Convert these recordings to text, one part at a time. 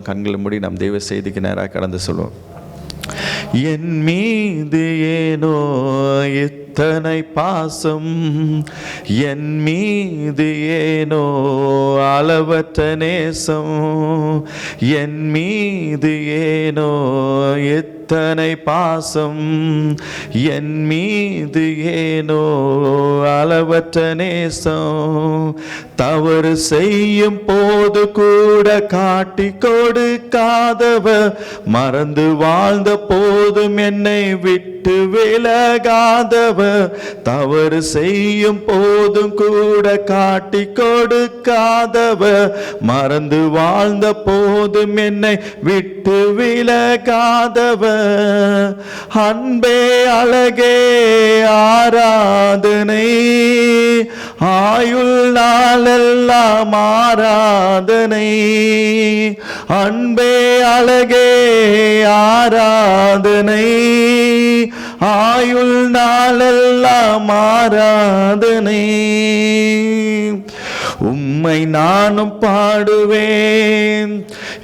கண்களை மூடி நம் தெய்வ செய்திக்கு நேராக கடந்து சொல்லுவோம். என் மீது ஏனோ இத்தனை பாசம், என் மீது ஏனோ அளவற்ற நேசம், என் மீது ஏனோ இத்தனை பாசம், என் மீது ஏனோ அளவற்ற நேசம், தவறு செய்யும் போது கூட காட்டி கொடுக்காதவர், மறந்து வாழ்ந்த போதும் என்னை விட்டு விலகாதவர், தவறு செய்யும் போதும் கூட காட்டி கொடுக்காதவர், மறந்து வாழ்ந்த போதும் என்னை விட்டு விலகாதவர், அன்பே அழகே ஆராதனை, ஆயுள் நாளெல்லாம் ஆராதனை, அன்பே அழகே ஆராதனை, ஆயுள் நாளெல்லாம் ஆராதனை, உம்மை நானும் பாடுவேன்.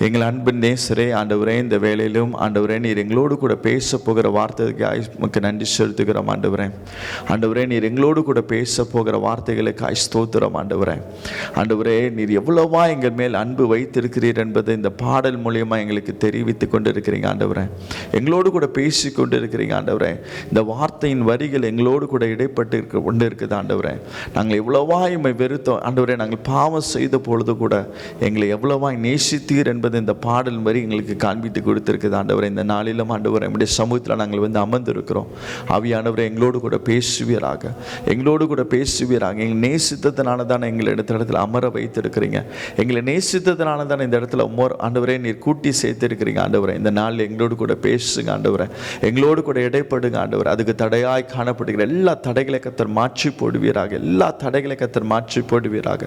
எங்கள் அன்பின் நேசரே, ஆண்டவரே, இந்த வேளையிலும் ஆண்டவரே நீர் எங்களோடு கூட பேச போகிற வார்த்தைக்கு நன்றி செலுத்துகிறோம். ஆண்டவரே, ஆண்டவரே நீர் எங்களோடு கூட பேச போகிற வார்த்தைகளுக்கு ஸ்தோத்திரம். ஆண்டவரே, ஆண்டவரே நீர் எவ்வளவா எங்கள் மேல் அன்பு வைத்திருக்கிறீர் என்பதை இந்த பாடல் மூலியமாக எங்களுக்கு தெரிவித்து கொண்டு இருக்கிறீங்க. ஆண்டவரே, எங்களோடு கூட பேசி கொண்டு இருக்கிறீங்க. ஆண்டவரே, இந்த வார்த்தையின் வரிகள் எங்களோடு கூட இடைப்பட்டு கொண்டு இருக்குது. ஆண்டவரே, நாங்கள் எவ்வளவா எம்மை வெறுத்தோம். ஆண்டவரே, நாங்கள் பாவம் செய்த பொழுது கூட எங்களை எவ்வளவாய் நேசித்தீர் என்பது இந்த பாடல் வரி எங்களுக்கு காண்பித்து கொடுத்திருக்குது. ஆண்டவரே, இந்த நாளிலும் ஆண்டவரே நம்முடைய சமூகத்தில் நாங்கள் வந்து அமர்ந்திருக்கிறோம். ஆவியானவரே, எங்களோடு கூட பேசுவீராக, எங்களோடு கூட பேசுவீராக. எங்களை நேசித்ததுனால தானே எங்களை இடத்துல அமர வைத்திருக்கிறீங்க. எங்களை நேசித்ததுனால தானே இந்த இடத்துல ஆண்டவரே நீர் கூட்டி சேர்த்திருக்கிறீங்க. ஆண்டவரே, இந்த நாளில் எங்களோடு கூட பேசுங்க. ஆண்டவரே, எங்களோடு கூட இடைப்படுங்க. ஆண்டவரே, அதுக்கு தடையாய் காணப்படுகிற எல்லா தடைகளை கர்த்தர் மாற்றி போடுவீராக, எல்லா தடைகளை கர்த்தர் மாற்றி போடுவீராக,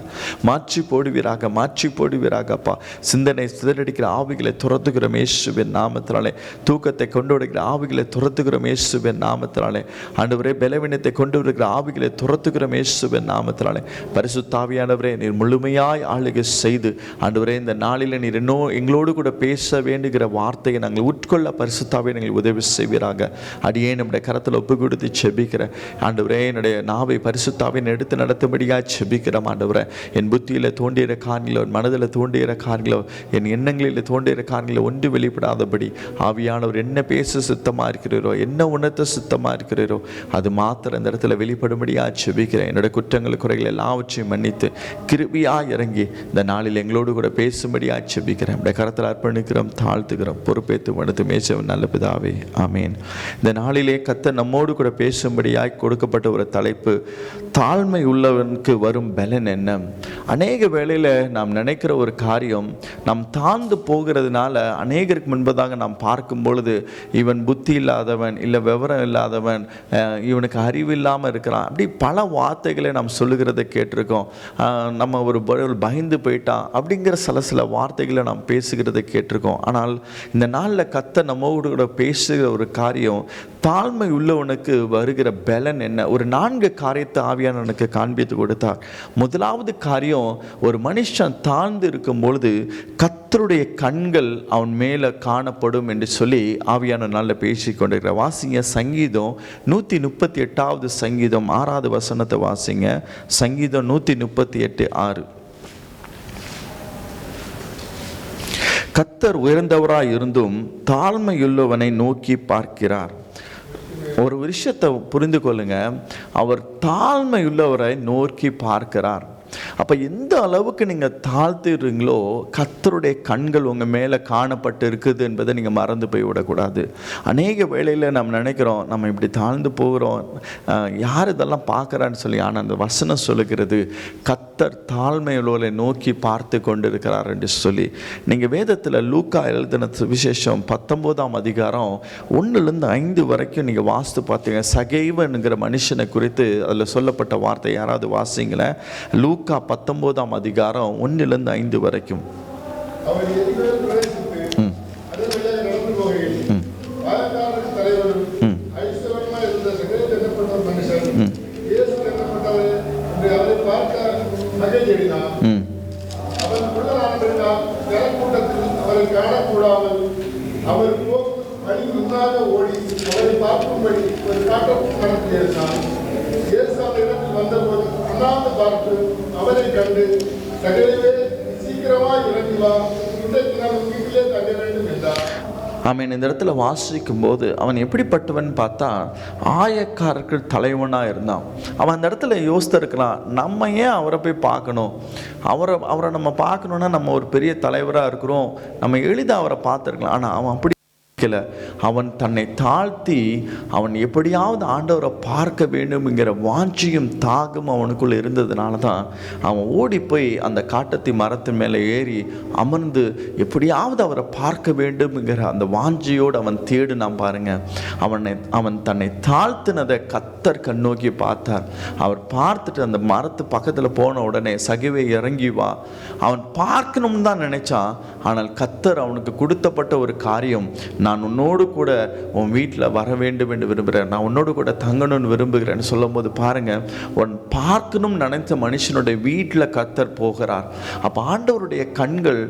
மாற்றி போடுவீராக, மாற்றி போடுவீராக. அப்பா, சிந்தனை சிதறடிக்கிற ஆவிகளை துரத்துகிறோம் இயேசுவின் நாமத்தினாலே. தூக்கத்தை கொண்டு வருகிற ஆவிகளை துரத்துகிறோம் இயேசுவின் நாமத்தினாலே. ஆண்டவரே, பலவீனத்தை கொண்டு வருகிற ஆவிகளை துரத்துகிறோம் இயேசுவின் நாமத்தினாலே. பரிசுத்த ஆவியானவரே, நீர் முழுமையாய் ஆளுகை செய்து ஆண்டவரே இந்த நாளில் நீர் இன்னும் எங்களோடு கூட பேச வேண்டுகிற வார்த்தையை நாங்கள் உட்கொள்ள பரிசுத்த ஆவியை நீங்கள் உதவி செய்வீராக. அடியே நம்முடைய கரத்தில் ஒப்பு கொடுத்து செபிக்கிற ஆண்டவரே, என்னுடைய நாவை பரிசுத்த ஆவியை எடுத்து நடத்தும்படியாக செபிக்கிறோம். ஆண்டவரே, என் புத்தியில் தோன்றிய காரியங்களோ, என் மனதில் தோன்றிய காரியங்களோ, என் எண்ணங்களில் தோன்றிய காரியங்களோ ஒன்று வெளிப்படாதபடி ஆவியானவர் என்ன பேச சித்தமாக இருக்கிறீரோ, என்ன உணர்த்த சித்தமாக இருக்கிறீரோ அது மாத்திரம் இந்த இடத்துல வெளிப்படும்படியாக செபிக்கிறேன். என்னோட குற்றங்கள் குறைகள் எல்லாவற்றையும் மன்னித்து கிருபையாக இறங்கி இந்த நாளில் எங்களோடு கூட பேசும்படியாக செபிக்கிறேன். நம்முடைய கரத்தில் அர்ப்பணிக்கிறோம், தாழ்த்துக்கிறோம், பொறுப்பேற்று மனத்து மேசவன் நல்ல பிதாவே, ஆமேன். இந்த நாளிலே கர்த்தர் நம்மோடு கூட பேசும்படியாக கொடுக்கப்பட்ட ஒரு தலைப்பு, தாழ்மை உள்ளவனுக்கு வரும் பலன் என்ன. அநேக வேளையில் நாம் நினைக்கிற ஒரு காரியம், நாம் தாழ்ந்து போகிறதுனால அநேகருக்கு முன்பதாக நாம் பார்க்கும் பொழுது இவன் புத்தி இல்லாதவன், இல்லை விவரம் இல்லாதவன், இவனுக்கு அறிவு இல்லாமல் இருக்கிறான், அப்படி பல வார்த்தைகளை நாம் சொல்லுகிறத கேட்டிருக்கோம். நம்ம ஒரு பயந்து போயிட்டான் அப்படிங்கிற சில வார்த்தைகளை நாம் பேசுகிறத கேட்டிருக்கோம். ஆனால் இந்த நாளில் கர்த்தர் நம்மோடு கூட பேசுகிற ஒரு காரியம், தாழ்மை உள்ளவனுக்கு வருகிற பலன் என்ன. ஒரு 4 காரியத்தை ஆவியானவனுக்கு காண்பித்து கொடுத்தார். முதலாவது காரியம், ஒரு மனுஷன் தாழ்ந்து இருக்கும் பொழுது கர்த்தருடைய கண்கள் அவன் மேலே காணப்படும் என்று சொல்லி ஆவியான நாளில் பேசி கொண்டிருக்கிற. வாசிங்க சங்கீதம் 138 சங்கீதம் 6 வசனத்தை வாசிங்க. சங்கீதம் 138:6. கர்த்தர் உயர்ந்தவராய் இருந்தும் தாழ்மையுள்ளவனை நோக்கி பார்க்கிறார். ஒரு விஷயத்தை புரிந்து கொள்ளுங்க, அவர் தாழ்மையுள்ளவரை நோக்கி பார்க்கிறார். அப்போ எந்த அளவுக்கு நீங்கள் தாழ்த்துறீங்களோ கர்த்தருடைய கண்கள் உங்கள் மேலே காணப்பட்டு இருக்குது என்பதை நீங்கள் மறந்து போய் விடக்கூடாது. அநேக வேளையில் நம்ம நினைக்கிறோம் நம்ம இப்படி தாழ்ந்து போகிறோம், யார் இதெல்லாம் பார்க்குறான்னு சொல்லி. ஆனால் அந்த வசனம் சொல்லுகிறது, கர்த்தர் தாழ்மையுள்ளவரை நோக்கி பார்த்து கொண்டு இருக்கிறார் என்று சொல்லி. நீங்கள் வேதத்தில் லூக்கா எழுதின விசேஷம் 19ஆம் அதிகாரம் 1-5 வரைக்கும் நீங்கள் வாசித்து பார்த்தீங்க. சகைவனுங்கிற மனுஷனை குறித்து அதில் சொல்லப்பட்ட வார்த்தை யாராவது வாசிங்களேன். லூக்கா 19ஆம் அதிகாரம் 1-5 வரைக்கும். அவன் காணக்கூடாமல் அவர் வழி முன்னாக ஓடி அவரை பார்க்கும்படி ஒரு காட்டமும் நடத்தியிருந்தான். இயேசு அந்த இடத்தில் வந்தபோது அண்ணாந்து பார்த்து அவரை கண்டு, சகோதரனே, சீக்கிரமாய் இறங்கி வா, இன்றைக்கு நான் உன் வீட்டிலே தங்க வேண்டும் என்றார். அவன் இந்த இடத்துல வாசிக்கும் போது அவன் எப்படிப்பட்டவன் பார்த்தா ஆயக்காரர்கள் தலைவனாக இருந்தான். அவன் அந்த இடத்துல யோசித்திருக்கலாம், நம்ம ஏன் அவரை போய் பார்க்கணும், அவரை நம்ம பார்க்கணுன்னா நம்ம ஒரு பெரிய தலைவராக இருக்கிறோம், நம்ம எளிதாக அவரை பார்த்துருக்கலாம். ஆனால் அவன் அப்படி அவன் தன்னை தாழ்த்தி அவன் எப்படியாவது ஆண்டவரை பார்க்க வேண்டும்ங்கிற வாஞ்சியும் தாகம் அவனுக்குள்ள இருந்ததுனால தான் அவன் ஓடி போய் அந்த காட்டத்தி மரத்தின் மேலே ஏறி அமர்ந்து எப்படியாவது அவரை பார்க்க வேண்டும்ங்கிற அந்த வாஞ்சியோடு அவன் தேடினான். பாருங்க, அவன் தன்னை தாழ்த்தினதை கத்தர் கண்ணோக்கி பார்த்தார். அவர் பார்த்துட்டு அந்த மரத்து பக்கத்தில் போன உடனே, சகிவே இறங்கி வா, அவன் பார்க்கணும்னு தான் நினைச்சான். ஆனால் கத்தர் அவனுக்கு கொடுத்தப்பட்ட ஒரு காரியம், நான் உன்னோடு கூட உன் வீட்டில் வர வேண்டும் என்று விரும்புகிறேன், நான் உன்னோடு கூட தங்கணும்னு விரும்புகிறேன்னு சொல்லும் போது பாருங்க, உன் பார்க்கணும்னு நினைத்த மனுஷனுடைய வீட்டில் கத்தர் போகிறார். அப்போ ஆண்டவருடைய கண்கள்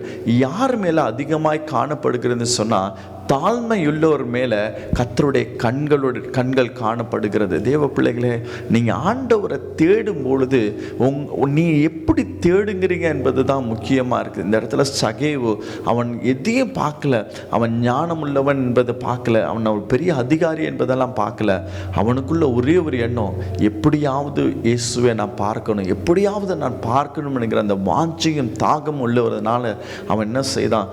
யார் மேலே அதிகமாய் காணப்படுகிறதுன்னு சொன்னால், தாழ்மையுள்ளவர் மேலே கர்த்தருடைய கண்கள் காணப்படுகிறது. தேவ பிள்ளைகளே, நீங்கள் ஆண்டவரை தேடும் பொழுது நீ எப்படி தேடுங்கிறீங்க என்பது தான் முக்கியமாக இருக்குது. இந்த இடத்துல சகேவு அவன் எதையும் பார்க்கல, அவன் ஞானம் உள்ளவன் என்பதை பார்க்கல, அவன் ஒரு பெரிய அதிகாரி என்பதெல்லாம் பார்க்கல. அவனுக்குள்ள ஒரே ஒரு எண்ணம், எப்படியாவது இயேசுவை நான் பார்க்கணும், எப்படியாவது நான் பார்க்கணும்ங்கிற அந்த வாஞ்சையும் தாகம் உள்ளவரதுனால அவன் என்ன செய்தான்,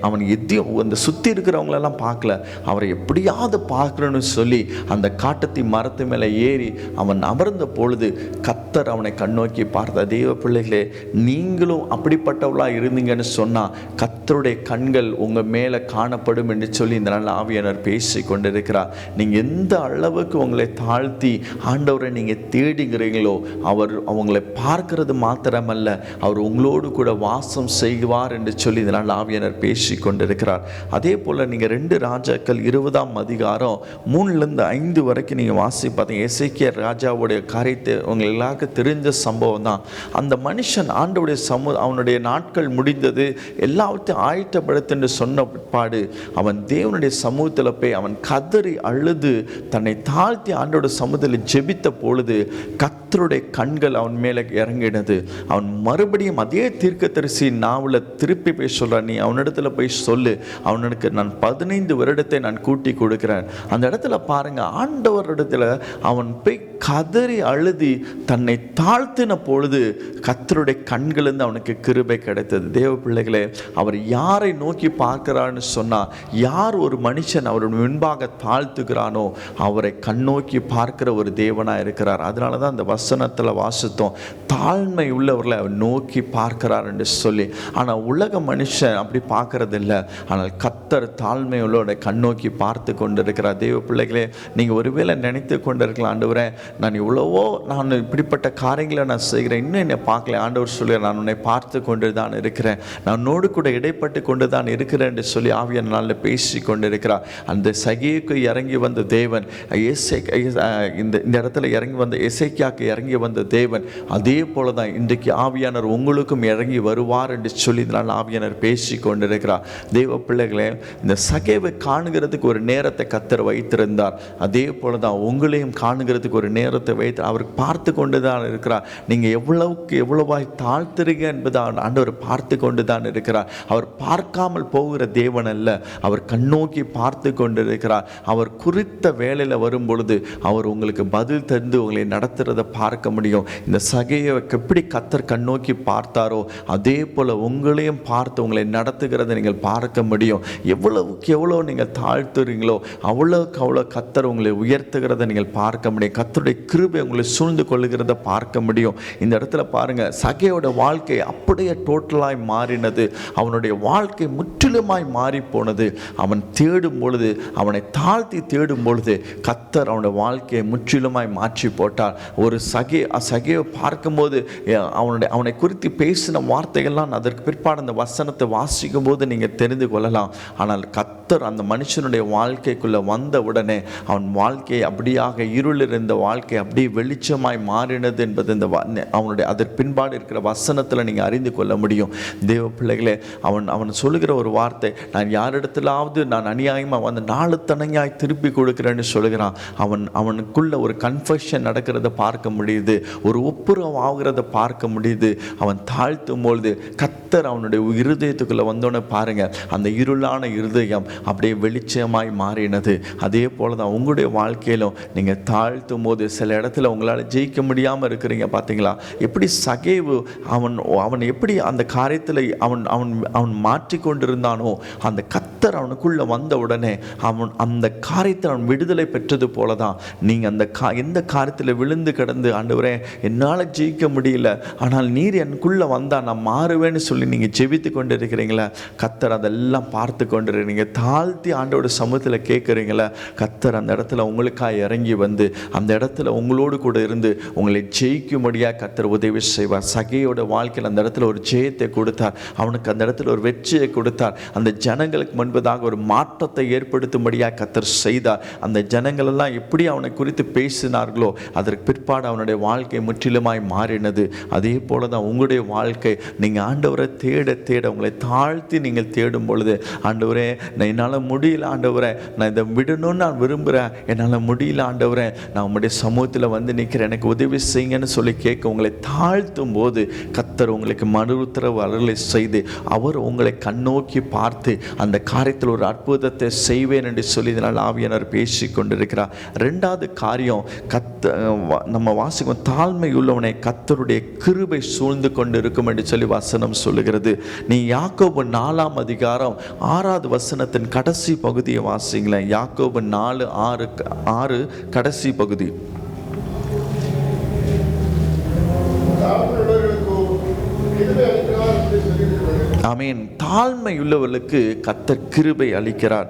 அவன் எதையும் அந்த சுற்றி இருக்கிறவங்களெல்லாம் பார்க்கல, அவரை எப்படியாவது பார்க்கணும்னு சொல்லி அந்த காட்டத்தி மரத்து மேலே ஏறி அவன் அமர்ந்த பொழுது கத்தர் அவனை கண்ணோக்கி பார்த்த. தேவ பிள்ளைகளே, நீங்களும் அப்படிப்பட்டவளாக இருந்தீங்கன்னு சொன்னால் கத்தருடைய கண்கள் உங்கள் மேலே காணப்படும் என்று சொல்லி இந்த நாள் ஆவியானவர் பேசி கொண்டிருக்கிறார். நீங்கள் எந்த அளவுக்கு உங்களை தாழ்த்தி ஆண்டவரை நீங்கள் தேடுகிறீங்களோ அவர் அவங்களை பார்க்கிறது மாத்திரமல்ல, அவர் உங்களோடு கூட வாசம் செய்வார் என்று சொல்லி இந்த நாள் ஆவியானவர் பேசி கொண்டிருக்கிறார். அதே போல் நீங்கள் 2 ராஜாக்கள் 20ஆம் அதிகாரம் 3-5 வரைக்கும் நீங்கள் வாசி பார்த்தீங்க. எசேக்கியா ராஜாவுடைய காரியத்தை உங்களுக்கு எல்லாருக்கும் தெரிஞ்ச சம்பவம் தான். அந்த மனுஷன் ஆண்டவுடைய அவனுடைய நாட்கள் முடிந்தது, எல்லாத்தையும் ஆயத்தப்படுத்துன்னு சொன்ன பிற்பாடு அவன் தேவனுடைய சமூகத்தில் போய் அவன் கதறி அழுது தன்னை தாழ்த்தி ஆண்டோட சமூகத்தில் ஜெபித்த பொழுது கர்த்தருடைய கண்கள் அவன் மேலே இறங்கினது. அவன் மறுபடியும் அதே தீர்க்கதரிசி நாவில் திருப்பி போய் சொல்கிறான், நீ அவனிடத்துல போய் சொல்லு, அவனுக்கு நான் 15 வருடத்தை நான் கூட்டி கொடுக்கிறேன். அந்த இடத்துல பாருங்க, ஆண்டவர் இடத்துல அவன் போய் கதறி அழுதி தன்னை தாழ்த்தின பொழுது கர்த்தருடைய கண்களிலிருந்து அவனுக்கு கிருபை கிடைத்தது. தேவ பிள்ளைகளே, அவர் யாரை நோக்கி பார்க்கிறான்னு சொன்னால், யார் ஒரு மனுஷன் அவருடைய முன்பாக தாழ்த்துகிறானோ அவரை கண்ணோக்கி பார்க்கிற ஒரு தேவனாக இருக்கிறார். அதனால தான் அந்த வசனத்தில் வாசித்தோம், தாழ்மை உள்ளவர்களை அவர் நோக்கி பார்க்கிறார் என்று சொல்லி. ஆனால் உலக மனுஷன் அப்படி பார்க்கறது இல்லை. ஆனால் கர்த்தர் தாழ்மை உள்ளவரை கண்ணோக்கி பார்த்து கொண்டிருக்கிறார். தேவ பிள்ளைகளே, நீங்கள் ஒருவேளை நினைத்து கொண்டிருக்கலாம், ஆண்டவரே நான் நான் இப்படிப்பட்ட காரியங்களை நான் செய்கிறேன், இன்னும் என்னை பார்க்கல. ஆண்டவர் சொல்லி, நான் உன்னை பார்த்து கொண்டு தான் இருக்கிறேன், நான் உன்னோடு கூட இடைப்பட்டு கொண்டு தான் இருக்கிறேன் என்று சொல்லி ஆவியான நாளில் பேசி கொண்டிருக்கிறார். அந்த சகேக்கு இறங்கி வந்த தேவன், இந்த இடத்துல இறங்கி வந்த எசேக்கியாவுக்கு இறங்கி வந்த தேவன், அதே போல தான் இன்றைக்கு ஆவியானவர் உங்களுக்கும் இறங்கி வருவார் என்று சொல்லி இதனால் ஆவியானவர் பேசி கொண்டிருக்கிறார். தேவ பிள்ளைகளே, இந்த சகேவை காணுகிறதுக்கு ஒரு நேரத்தை கர்த்தர் வைத்திருந்தார். அதே போல தான் உங்களையும் காணுகிறதுக்கு ஒரு நேரத்தை வைத்து அவர் பார்த்து கொண்டு தான் இருக்கிறார். நீங்கள் எவ்வளவாய் தாழ்த்துறீங்க என்பதை ஆண்டவர் பார்த்து கொண்டு தான் இருக்கிறார். அவர் பார்க்காமல் போகிற தேவன் அல்ல, அவர் கண்ணோக்கி பார்த்து கொண்டு இருக்கிறார். அவர் குறித்த வேலையில் வரும் பொழுது அவர் உங்களுக்கு பதில் தந்து உங்களை நடத்துறதை பார்க்க முடியும். இந்த சகையை எப்படி கர்த்தர் கண்ணோக்கி பார்த்தாரோ அதே போல் உங்களையும் பார்த்து உங்களை நடத்துகிறத நீங்கள் பார்க்க முடியும். எவ்வளவுக்கு எவ்வளோ நீங்கள் தாழ்த்துறீங்களோ அவ்வளோக்கு அவ்வளோ கர்த்தர் உங்களை உயர்த்துகிறத நீங்கள் பார்க்க முடியும். கர்த்தருடைய கிருபை உங்களை சூழ்ந்து கொள்ளுகிறத பார்க்க முடியும். இந்த இடத்துல பாருங்க, சகையோட வாழ்க்கை அப்படியே டோட்டலாய் மாறினது. அவனுடைய வாழ்க்கை முற்றிலுமாய் மாறி போனது. அவன் தேடும் பொழுது, அவனை தாழ்த்தி தேடும் பொழுது கர்த்தர் அவனுடைய வாழ்க்கையை முற்றிலுமாய் மாற்றி போட்டார். ஒரு சகையை பார்க்கும்போது அவனை குறித்து பேசின வார்த்தைகள்லாம் அதற்கு பிற்பாடு அந்த வசனத்தை வாசிக்கும் போது நீங்கள் தெரிந்து கொள்ளலாம். ஆனால் கர்த்தர் அந்த மனுஷனுடைய வாழ்க்கைக்குள்ளே வந்த உடனே அவன் வாழ்க்கை அப்படியாக இருள் இருந்த வாழ்க்கை அப்படியே வெளிச்சமாய் மாறினது என்பது இந்த அவனுடைய அதற்கு பின்பாடு இருக்கிற வசனத்தில் நீங்கள் அறிந்து கொள்ள முடியும். தேவ பிள்ளைகளே, அவன் சொல்லுகிற ஒரு வார்த்தை, நான் யாரிடத்திலாவது நான் அநியாயமாக வந்து நாலு தனையாய் திருப்பி கொடுக்குறேன்னு சொல்லுகிறான். அவனுக்குள்ள ஒரு கன்ஃபெஷன் நடக்கிறத பார்க்க முடியுது, ஒரு ஒப்புரவு ஆகிறத பார்க்க முடியுது. அவன் தாழ்த்தும் பொழுது கர்த்தர் அவனுடைய இருதயத்துக்குள்ளே வந்தோன்னு பாருங்க, அந்த இருளான இருதயம் அப்படியே வெளிச்சமாய் மாறினது. அதே போல தான் உங்களுடைய வாழ்க்கையிலும் நீங்கள் தாழ்த்தும் போது சில இடத்துல உங்களால் ஜெயிக்க முடியாமல் இருக்கிறீங்க. பார்த்தீங்களா எப்படி சகேவு அவன் எப்படி அந்த காரியத்தில் அவன் மாற்றி கொண்டிருந்தானோ, அந்த கர்த்தர் அவனுக்குள்ளே வந்த உடனே அந்த காரியத்தில் அவன் விடுதலை பெற்றது போல தான் நீங்கள் எந்த காரியத்தில் விழுந்து கிடந்து, ஆண்டவரே என்னால் ஜெயிக்க முடியல, ஆனால் நீர் எனக்குள்ளே வந்தால் நான் மாறுவேன்னு சொல்லி நீங்கள் ஜெபித்து கொண்டு இருக்கிறீங்களா, கர்த்தர் அதெல்லாம் பார்த்து கொண்டு நீங்கள் தாழ்த்தி ஆண்டோட சமூகத்தில் கேட்குறீங்களா, கர்த்தர் அந்த இடத்துல உங்களுக்காக இறங்கி வந்து அந்த இடத்துல உங்களோடு கூட இருந்து உங்களை ஜெயிக்கும்படியாக கர்த்தர் உதவி செய்வார். சகையோட வாழ்க்கையில் அந்த இடத்துல ஒரு ஜெயத்தை கொடுத்தார், அவனுக்கு அந்த இடத்துல ஒரு வெற்றியை கொடுத்தார். அந்த ஜனங்களுக்கு முன்பதாக ஒரு மாற்றத்தை ஏற்படுத்தும்படியாக கர்த்தர் செய்தார். அந்த ஜனங்கள் எல்லாம் எப்படி அவனை குறித்து பேசினார்களோ அதற்கு பிற்பாடு அவனுடைய வாழ்க்கை முற்றிலுமாய் மாறினது. அதே போல தான் உங்களுடைய வாழ்க்கை. நீங்கள் ஆண்டவரை தேட தேட உங்களை தாழ்த்தி நீங்கள் தேடும் பொழுது, ஆண்டவரே நான் என்னால் முடியல, ஆண்டவரே நான் இதை விடணும்னு நான் விரும்புகிறேன், என்னால் முடியல ஆண்டவரே, நான் உங்களுடைய சமூகத்தில் வந்து நிற்கிறேன், எனக்கு உதவி செய்யுங்கன்னு சொல்லி கேட்க உங்களை தாழ்த்தும் போது கர்த்தர் உங்களுக்கு மறு உத்தரவு அருளை செய்து அவர் உங்களை கண்ணோக்கி பார்த்து அந்த காரியத்தில் ஒரு அற்புதத்தை செய்வேன் என்று சொல்லி இதனால் ஆவியானவர் பேசி கொண்டிருக்கிறார். ரெண்டாவது காரியம், நம்ம வாசிக்கும் தாழ்மை உள்ளவனை கர்த்தருடைய கிருபை சூழ்ந்து கொண்டு இருக்கும் என்று சொல்லி வசனம் சொல்லுகிறது. நீ யாக்கோபு 4ஆம் அதிகாரம் 6வது வசனத்தின் கடைசி பகுதியை வாசிங்களேன். யாக்கோபு 4:6 கடைசி பகுதி. ஆமீன். தாழ்மை உள்ளவர்களுக்கு கர்த்தர் கிருபை அளிக்கிறார்.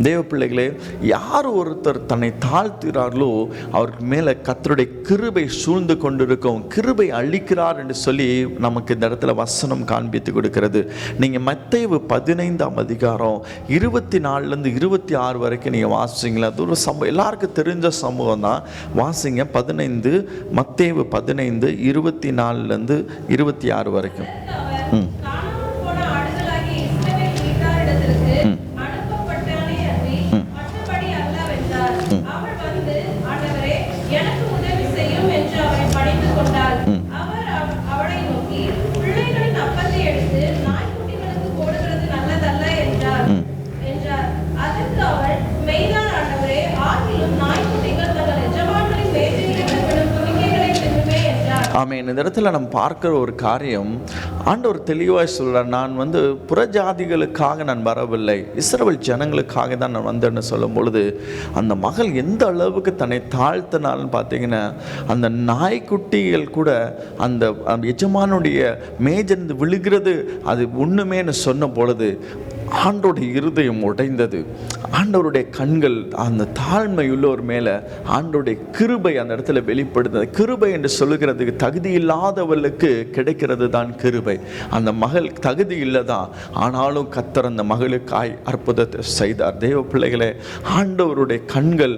தேவ பிள்ளைகளே, யார் ஒருத்தர் தன்னை தாழ்த்துகிறார்களோ அவருக்கு மேலே கர்த்தருடைய கிருபை சூழ்ந்து கொண்டிருக்கும், கிருபை அளிக்கிறார் என்று சொல்லி நமக்கு இந்த இடத்துல வசனம் காண்பித்து கொடுக்கிறது. நீங்கள் மத்தேயு 15ஆம் அதிகாரம் 24லேருந்து 26 வரைக்கும் நீங்கள் வாசிங்களா, அது ஒரு சம்பவம் எல்லாருக்கும் தெரிஞ்ச சம்பவம் தான். வாசிங்க 15, மத்தேயு 15 24லேருந்து 26 வரைக்கும். ஆமென். இந்த இடத்துல நம்ம பார்க்குற ஒரு காரியம், ஆண்டவர் தெளிவாக சொல்கிறார், நான் வந்து புறஜாதிகளுக்காக நான் வரவில்லை, இஸ்ரவேல் ஜனங்களுக்காக தான் நான் வந்தேன்னு சொல்லும் பொழுது அந்த மகள் எந்த அளவுக்கு தன்னை தாழ்த்தினாலும் பார்த்தீங்கன்னா, அந்த நாய்க்குட்டிகள் கூட அந்த எஜமானுடைய மேஜிருந்து விழுகிறது அது ஒன்றுமேன்னு சொன்ன பொழுது ஆண்டோடைய இருதயம் உடைந்தது. ஆண்டவருடைய கண்கள் அந்த தாழ்மை உள்ளோர் மேலே ஆண்டோடைய கிருபை அந்த இடத்துல வெளிப்படுது. கிருபை என்று சொல்லுகிறதுக்கு தகுதி இல்லாதவர்களுக்கு கிடைக்கிறது தான் கிருபை. அந்த மகள் தகுதி இல்லைதான், ஆனாலும் கர்த்தர் அந்த மகளுக்காய் அற்புதத்தை செய்தார். தேவ பிள்ளைகளே, ஆண்டவருடைய கண்கள்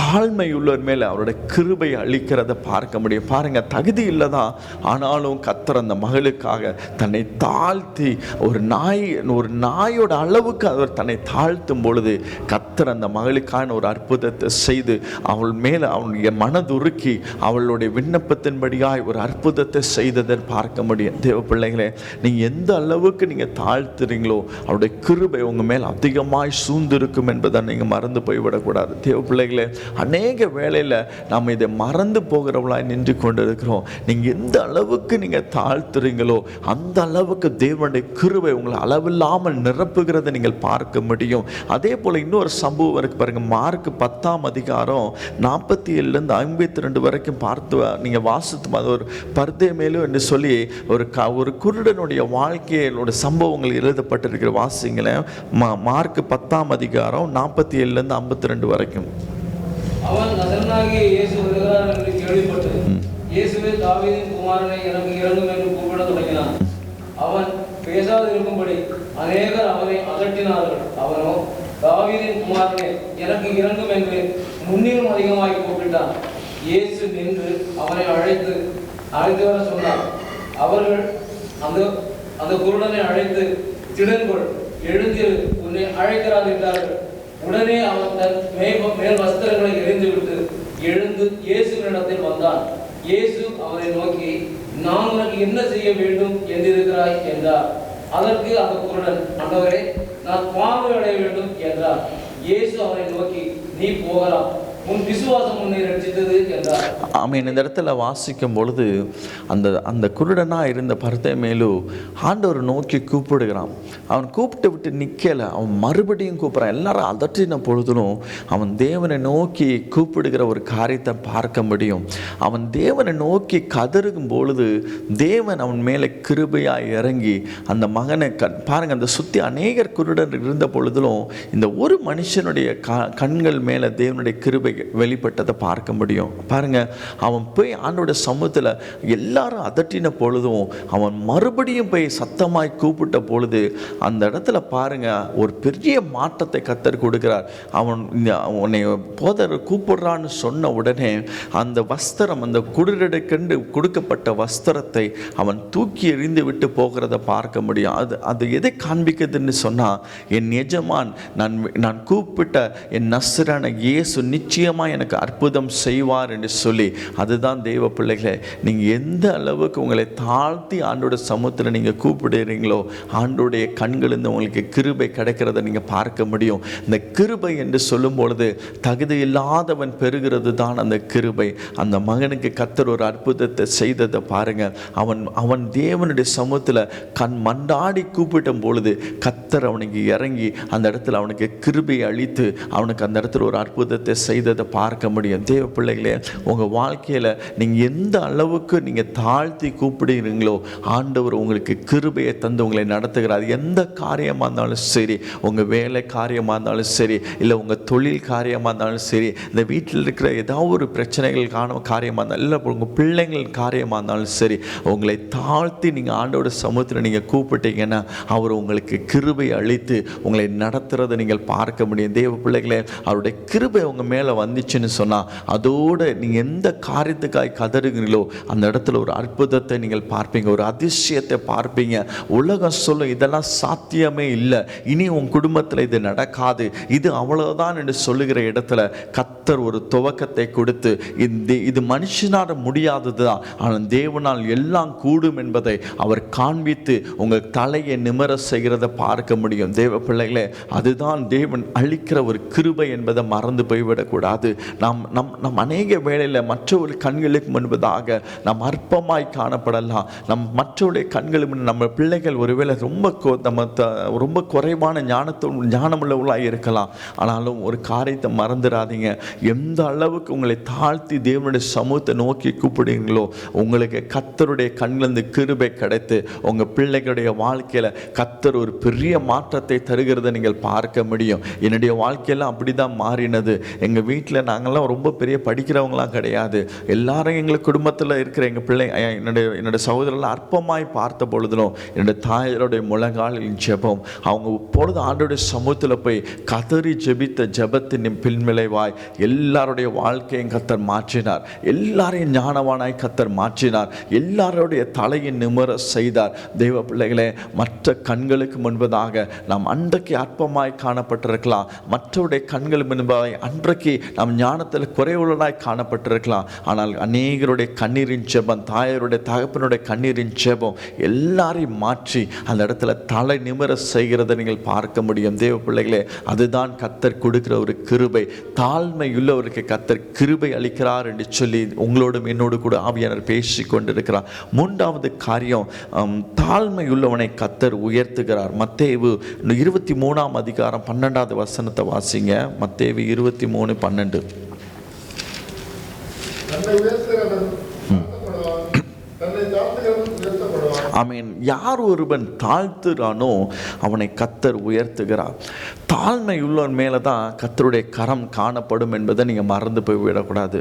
தாழ்மை உள்ளோர் மேலே அவருடைய கிருபை அளிக்கிறத பார்க்க முடியும். பாருங்க, தகுதி இல்லைதான், ஆனாலும் கர்த்தர் அந்த மகளுக்காக தன்னை தாழ்த்தி ஒரு நாயோட அளவுக்கு அவர் தன்னை தாழ்த்தும் பொழுது கர்த்தர் அந்த மகளுக்கான ஒரு அற்புதத்தை செய்து அவள் மேலே அவளுடைய மனதுருக்கி அவளுடைய விண்ணப்பத்தின்படியாய் ஒரு அற்புதத்தை செய்ததை பார்க்க முடியும். தேவ பிள்ளைகளே, நீங்கள் எந்த அளவுக்கு நீங்கள் தாழ்த்துறீங்களோ அவருடைய கிருபை உங்கள் மேல் அதிகமாய் சூழ்ந்திருக்கும் என்பதை நீங்கள் மறந்து போய்விடக்கூடாது. தேவ பிள்ளைகளே, அநேக வேளையில் நாம் இதை மறந்து போகிறவளாய் நின்று கொண்டு இருக்கிறோம். நீங்கள் எந்த அளவுக்கு நீங்கள் தாழ்த்துறீங்களோ அந்த அளவுக்கு தேவனுடைய கிருபை உங்களை அளவில்லாமல் நிரப்புகிறத நீங்கள் பார்க்க முடியும். அதே போல் இன்னொரு சம்பவம் இருக்கு பாருங்க. மார்க் 10ஆம் அதிகாரம் 47லேருந்து 52 வரைக்கும் பார்த்து நீங்கள் வாசித்து ஒரு பர்தே மேலும் என்று சொல்லி ஒரு குருடனுடைய வாழ்க்கையோட சம்பவங்கள் எழுதப்பட்டிருக்கிற வாசிங்களேன். மார்க் 10ஆம் அதிகாரம் 47லேருந்து 52 வரைக்கும். அவன் நசரேயனாகிய இயேசு வருகிறார் என்று கேள்விப்பட்டு, இயேசுவே தாவீதின் குமாரனை எனக்கு இரங்கும் என்று கூப்பிடத் தொடங்கினான். அவன் பேசாதிருக்கும்படி அநேகர் அவனை அதட்டினார்கள். அவனோ, தாவீதின் குமாரனே எனக்கு இறங்கும் என்று முன்னிலும் அதிகமாய் கூப்பிட்டான். இயேசு நின்று அவனை அழைத்து வர சொன்னார். அவர்கள் அந்த குருடனை அழைத்து, திடன்கொள், எழுந்திரு, உன்னை அழைக்கிறார் என்றார்கள். உடனே அவன் தன் மேல் வஸ்திரங்களை எறிந்துவிட்டு எழுந்து இயேசுவினிடத்தில் வந்தான். இயேசு அவனை நோக்கி, நான் உனக்கு என்ன செய்ய வேண்டும் என்றிருக்கிறாய் என்றார். அதற்கு அந்த குருடன், ஆண்டவரே, நான் பார்வை அடைய வேண்டும் என்றார். இயேசு அவனை நோக்கி, நீ போகலாம், உன் விசுவாசம் உன்னை ரட்சித்தது என்றார். ஆமென். இந்த இடத்துல வாசிக்கும் பொழுது அந்த குருடனா இருந்த பர்தேமேலு ஆண்டவர் நோக்கி கூப்பிடுகிறான். அவன் கூப்பிட்டு விட்டு நிற்கலை, அவன் மறுபடியும் கூப்பிட்றான். எல்லாரும் அதற்றின பொழுதும் அவன் தேவனை நோக்கி கூப்பிடுகிற ஒரு காரியத்தை பார்க்க முடியும். அவன் தேவனை நோக்கி கதறுகும் பொழுது தேவன் அவன் மேலே கிருபையாக இறங்கி அந்த மகனை பாருங்கள், அந்த சுற்றி அநேகர் குருடன் இருந்த பொழுதிலும் இந்த ஒரு மனுஷனுடைய கண்கள் மேலே தேவனுடைய கிருபை வெளிப்பட்டதை பார்க்க முடியும். பாருங்க, அவன் போய் ஆண்டோட சமூகத்தில் எல்லாரும் அதட்டின பொழுதும் அவன் மறுபடியும் போய் சத்தமாய் கூப்பிட்ட பொழுது அந்த இடத்துல பாருங்க ஒரு பெரிய மாற்றத்தை கர்த்தர் கொடுக்கிறார். அவன் உன்னை போதர் கூப்பிடுறான்னு சொன்ன உடனே அந்த வஸ்திரம், அந்த குருடனுக்கென்று கொடுக்கப்பட்ட வஸ்திரத்தை அவன் தூக்கி எறிந்து விட்டு போகிறத பார்க்க முடியும். அது எதை காண்பிக்குதுன்னு சொன்னால், என் எஜமான் நான் கூப்பிட்ட என் நஸ்ரான இயேசு நிச்சயமாக எனக்கு அற்புதம் செய்வார் என்று சொல்லி, அதுதான் தெய்வ பிள்ளைகளே, நீங்கள் எந்த அளவுக்கு உங்களை தாழ்த்தி ஆண்டோட சமூகத்தில் நீங்கள் கூப்பிடுறீங்களோ ஆண்டோடைய கண்களிலிருந்து உங்களுக்கு கிருபை கிடைக்கிறத நீங்கள் பார்க்க முடியும். இந்த கிருபை என்று சொல்லும் பொழுது தகுதி இல்லாதவன் பெறுகிறது தான் அந்த கிருபை. அந்த மகனுக்கு கர்த்தர் ஒரு அற்புதத்தை செய்ததை பாருங்க. அவன் தேவனுடைய சமூகத்தில் மண்டாடி கூப்பிட்ட பொழுது கர்த்தர் அவனுக்கு இறங்கி அந்த இடத்துல அவனுக்கு கிருபை அளித்து அவனுக்கு அந்த இடத்துல ஒரு அற்புதத்தை செய்ததை பார்க்க முடியும். தேவ பிள்ளைகளே, உங்கள் வாழ்க்கையில் நீங்கள் எந்த அளவுக்கு நீங்கள் தாழ்த்தி கூப்பிடுகிறீங்களோ ஆண்டவர் உங்களுக்கு கிருபையை தந்து உங்களை நடத்துகிறார். எந்த காரியமாக இருந்தாலும் சரி, உங்கள் வேலை காரியமாக இருந்தாலும் சரி, இல்லை உங்கள் தொழில் காரியமாக இருந்தாலும் சரி, இந்த வீட்டில் இருக்கிற ஏதாவது ஒரு பிரச்சனைகள் காரியமாக இருந்தாலும், இல்லை உங்கள் பிள்ளைங்கள் காரியமாக இருந்தாலும் சரி, உங்களை தாழ்த்தி நீங்கள் ஆண்டோட சமூகத்தில் நீங்கள் கூப்பிட்டீங்கன்னா அவர் உங்களுக்கு கிருபை அளித்து உங்களை நடத்துகிறத நீங்கள் பார்க்க முடியும். தேவ பிள்ளைகளே, அவருடைய கிருபை உங்கள் மேலே வந்துச்சுன்னு சொன்னால் அதோடு நீங்கள் எந்த காரியத்துக்காய் கதறுகிறீங்களோ அந்த இடத்துல ஒரு அற்புதத்தை நீங்கள் பார்ப்பீங்க, ஒரு அதிசயத்தை பார்ப்பீங்க. உலகம் சொல்லும் இதெல்லாம் சாத்தியமே இல்லை, இனி உன் குடும்பத்தில் இது நடக்காது, இது அவ்வளவுதான் என்று சொல்லுகிற இடத்துல கர்த்தர் ஒரு துவக்கத்தை கொடுத்து இது மனுஷனால முடியாதது தான், ஆனால் தேவனால் எல்லாம் கூடும் என்பதை அவர் காண்பித்து உங்கள் தலையை நிமிர செய்கிறத பார்க்க முடியும். தேவ பிள்ளைகளே, அதுதான் தேவன் அளிக்கிற ஒரு கிருபை என்பதை மறந்து போய்விடக்கூடாது. நாம் அநேக வேளையில் மற்றவர்கள் கண்களுக்கு முன்பதாக நாம் அற்பமாய் காணப்படலாம். மற்றவருடைய கண்களுக்கு நம்ம பிள்ளைகள் ஒருவேளை ரொம்ப குறைவான ஞானமுள்ளவர்களாக இருக்கலாம். ஆனாலும் ஒரு காரியத்தை மறந்துடாதீங்க, எந்த அளவுக்கு உங்களை தாழ்த்தி தேவனுடைய சமூகத்தை நோக்கி கூப்பிடுங்களோ உங்களுக்கு கர்த்தருடைய கண்ணிலிருந்து கிருபை கிடைத்து உங்கள் பிள்ளைகளுடைய வாழ்க்கையில் கர்த்தர் ஒரு பெரிய மாற்றத்தை தருகிறத நீங்கள் பார்க்க முடியும். என்னுடைய வாழ்க்கையெல்லாம் அப்படி தான் மாறினது. எங்கள் வீட்டில் நாங்கள்லாம் ரொம்ப பெரிய படிக்கிறவங்களாம் கிடையாது. எல்லாரும் எங்கள் குடும்பத்தில் இருக்கிற எங்கள் பிள்ளை என்னுடைய சகோதரர்கள் அற்பமாய் பார்த்த பொழுதும் என்னுடைய தாயருடைய முழங்காலில் ஜெபம், அவங்க பொழுது ஆண்டோடைய சமூகத்தில் போய் கதறி ஜெபித்த ஜெபத்தின் பின்விளைவாய் எல்லாருடைய வாழ்க்கையும் கர்த்தர் மாற்றினார். எல்லாரையும் ஞானவானாய் கர்த்தர் மாற்றினார். எல்லாருடைய தலையை நிமிர செய்தார். தெய்வ பிள்ளைகளே, மற்ற கண்களுக்கு முன்பதாக நாம் அன்றைக்கு அற்பமாய் காணப்பட்டிருக்கலாம், மற்றவருடைய கண்கள் முன்பாக அன்றைக்கு நாம் ஞானத்தில் குறைவுள்ளதாய் காணப்பட்டிருக்கலாம். ஆனால் அநேகருடைய கண்ணீரின் ஜெபம், தாயருடைய தகப்பனுடைய கண்ணீரின் ஜெபம் எல்லாரையும் மாற்றி அந்த இடத்துல தலை நிமிர செய்கிறத நீங்கள் பார்க்க முடியும். தேவ பிள்ளைகளே, அதுதான் கர்த்தர் கொடுக்கிற ஒரு கிருபை. தாழ்மையுள்ளவருக்கு கர்த்தர் கிருபை அளிக்கிறார் என்று சொல்லி உங்களோடும் என்னோடு கூட ஆவியானவர் பேசி கொண்டிருக்கிறார். மூன்றாவது காரியம், தாழ்மையுள்ளவனை கர்த்தர் உயர்த்துகிறார். மத்தேயு 23 அதிகாரம் 12வது வசனத்தை வாசிங்க. மத்தேயு 23:12. தன்னை உயர்த்துகிறவன் தாழ்த்தப்படுவான், தன்னை தாழ்த்துகிறவன் உயர்த்தப்படுவான். ஆமென். யார் ஒருவன் தாழ்த்துறானோ அவனை கர்த்தர் உயர்த்துகிறார். தாழ்மை உள்ளவன் மேலே தான் கர்த்தருடைய கரம் காணப்படும் என்பதை நீங்கள் மறந்து போய் விடக்கூடாது.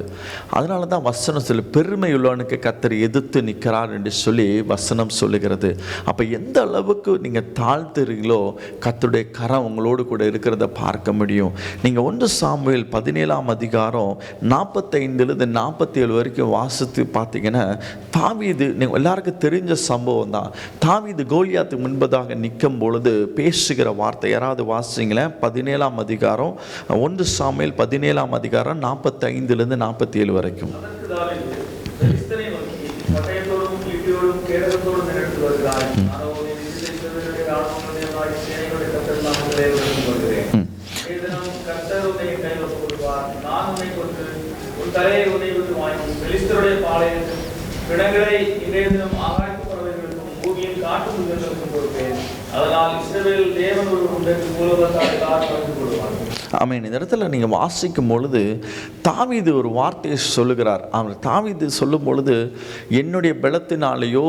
அதனால தான் வசனம் சொல்லி பெருமை உள்ளவனுக்கு கர்த்தர் எதிர்த்து நிற்கிறார் என்று சொல்லி வசனம் சொல்லுகிறது. அப்போ எந்த அளவுக்கு நீங்கள் தாழ்த்துறீங்களோ கர்த்தருடைய கரம் உங்களோடு கூட இருக்கிறத பார்க்க முடியும். நீங்கள் 1 சாமுவேல் 17ஆம் அதிகாரம் 45 47 வரைக்கும் வாசித்து பார்த்தீங்கன்னா, தாவீது எல்லாருக்கும் தெரிஞ்ச சம்பவம் தான். தாவீது கோலியாத்துக்கு முன்பதாக நிற்கும் பொழுது பேசுகிற வார்த்தை, யாராவது வாசிங்களேன். 17ஆம் அதிகாரம் 1 சாமுவேல் 17ஆம் அதிகாரம் 45 47 வரைக்கும். இடங்களை இன்றைய தினம் ஆகாய்ச்சி பறவைகளுக்கும் பூமியின் காட்டு மிருகங்களுக்கும் கொடுப்பேன். அதனால் இஸ்ரவேல் தேவன் ஒரு உண்டற்கு மூலவத்தால் பகிர்ந்து கொள்வார்கள். ஆமென். இந்த இடத்துல நீங்கள் வாசிக்கும் பொழுது தாவீது ஒரு வார்த்தையை சொல்லுகிறார். அவர் தாவீது சொல்லும் பொழுது, என்னுடைய பலத்தினாலேயோ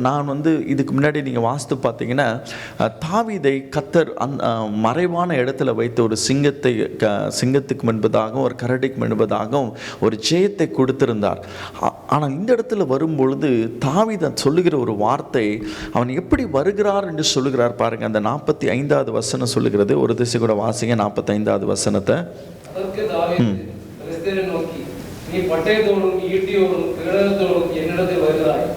நான் இதுக்கு முன்னாடி நீங்கள் வாசித்து பார்த்தீங்கன்னா, தாவீதை கர்த்தர் மறைவான இடத்துல வைத்து ஒரு சிங்கத்துக்கு முன்பதாகவும் ஒரு கரடிக்கு முன்பதாகவும் ஒரு ஜெயத்தை கொடுத்திருந்தார். ஆனால் இந்த இடத்துல வரும்பொழுது தாவீது சொல்லுகிற ஒரு வார்த்தை, அவன் எப்படி வருகிறார் என்று சொல்லுகிறார் பாருங்க. அந்த 45வது வசனம் சொல்லுகிறது. ஒரு திசை கூட வாசிங்க 45வது வசனத்தை. அதற்கு தாவீது பெலிஸ்தரை நோக்கி, நீ பட்டயத்தோடும் ஈட்டியோடும் கேடகத்தோடும் என்னிடத்தில் வருகிறாய்.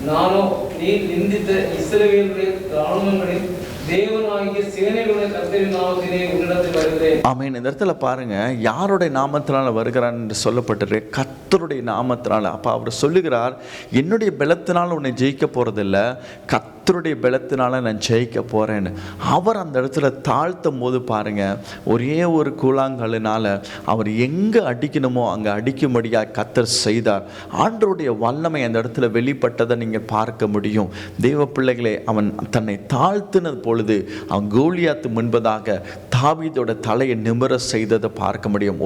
நானோ நீ நிந்தித்த இஸ்ரவேலுடைய இராணுவங்களின் தேவனாகிய சேனைகளுடைய கர்த்தரின் நாமத்திலே உன்னிடத்தில் வருகிறேன். ஆமென். இந்த இடத்துல பாருங்க, யாருடைய நாமத்தினால வருகிறான் என்று சொல்லப்பட்டிருக்கு, கர்த்தருடைய நாமத்தினால. அப்ப அவர் சொல்லுகிறார், என்னுடைய பலத்தினால உன்னை ஜெயிக்க போறதில்ல, கர்த்தருடைய பலத்தினால நான் ஜெயிக்க போறேன்னு. அவர் அந்த இடத்துல தாழ்த்தும் போது பாருங்க, ஒரே ஒரு கூழாங்கல்லினால அவர் எங்க அடிக்கணுமோ அங்க அடிக்கும்படியாக கர்த்தர் செய்தார். ஆண்டவருடைய வல்லமை அந்த இடத்துல வெளிப்பட்டதை நீங்க பார்க்க முடியும். தேவ பிள்ளைகளே, அவன் தன்னை தாழ்த்தினது பொழுது அவன் கோலியாத்து முன்பதாக தாவீதோட தலையை நிமிர செய்ததை பார்க்க முடியும்.